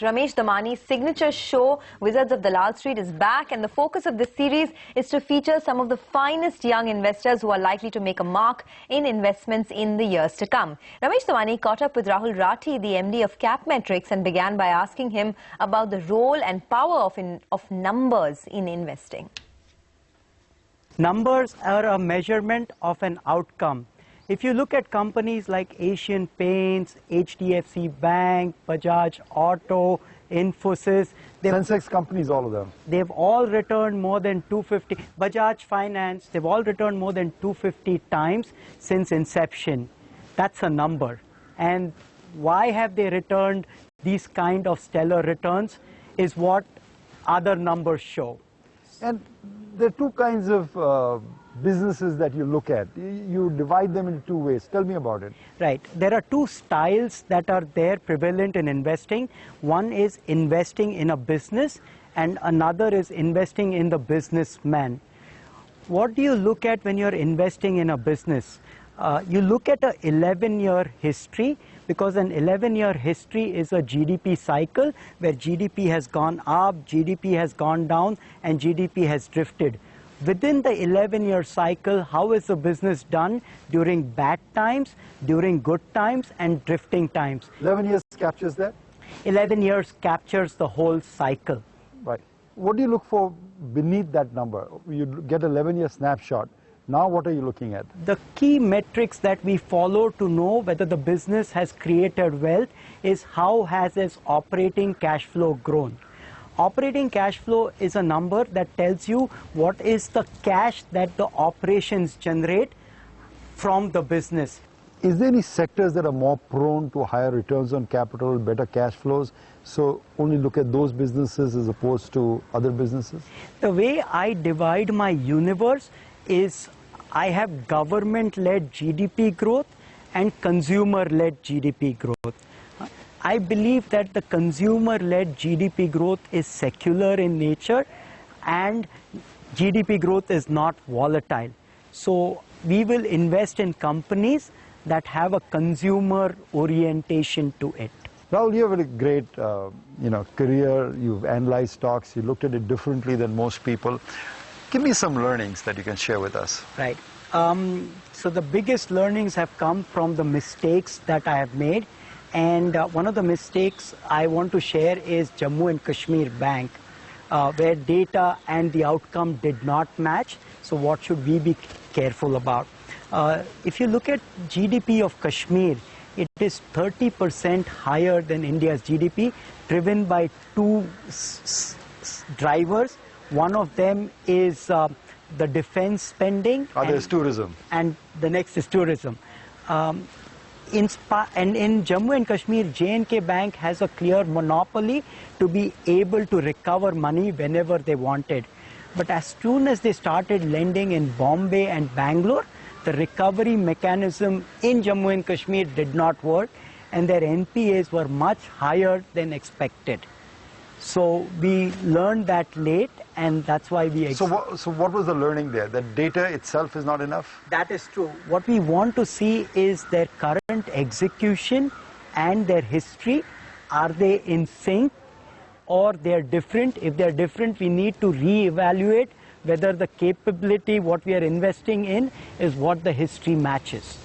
Ramesh Damani's signature show, Wizards of Dalal Street, is back, and the focus of this series is to feature some of the finest young investors who are likely to make a mark in investments in the years to come. Ramesh Damani caught up with Rahul Rathi, the MD of Capmetrics, and began by asking him about the role and power of numbers in investing. Numbers are a measurement of an outcome. If you look at companies like Asian Paints, HDFC Bank, Bajaj Auto, Infosys, Sensex companies, all of them. They've all returned more than 250. Bajaj Finance, they've all returned more than 250 times since inception. That's a number. And why have they returned these kind of stellar returns is what other numbers show. And there are two kinds of businesses that you look at. You divide them in two ways. Tell me about it. Right. There are two styles that are there prevalent in investing. One is investing in a business and another is investing in the businessman. What do you look at when you're investing in a business? You look at an 11-year history, because an 11-year history is a GDP cycle where GDP has gone up, GDP has gone down, and GDP has drifted. Within the 11-year cycle, how is the business done during bad times, during good times, and drifting times? 11 years captures that? 11 years captures the whole cycle. Right. What do you look for beneath that number? You get an 11-year snapshot. Now what are you looking at? The key metrics that we follow to know whether the business has created wealth is how has its operating cash flow grown. Operating cash flow is a number that tells you what is the cash that the operations generate from the business. Is there any sectors that are more prone to higher returns on capital, better cash flows? So only look at those businesses as opposed to other businesses? The way I divide my universe is I have government-led GDP growth and consumer-led GDP growth. I believe that the consumer-led GDP growth is secular in nature and GDP growth is not volatile. So we will invest in companies that have a consumer orientation to it. Rahul, you have a great career. You've analyzed stocks. You looked at it differently than most people. Give me some learnings that you can share with us. Right. So the biggest learnings have come from the mistakes that I have made. And one of the mistakes I want to share is Jammu and Kashmir Bank, where data and the outcome did not match. So what should we be careful about? If you look at GDP of Kashmir, it is 30% higher than India's GDP, driven by two drivers. One of them is the defense spending. Other is tourism. And the next is tourism. In Jammu and Kashmir, J&K Bank has a clear monopoly to be able to recover money whenever they wanted. But as soon as they started lending in Bombay and Bangalore, the recovery mechanism in Jammu and Kashmir did not work, and their NPAs were much higher than expected. So we learned that late, and that's why we... So what was the learning there? That data itself is not enough? That is true. What we want to see is their current execution and their history. Are they in sync or they're different? If they're different, we need to reevaluate whether the capability, what we are investing in, is what the history matches.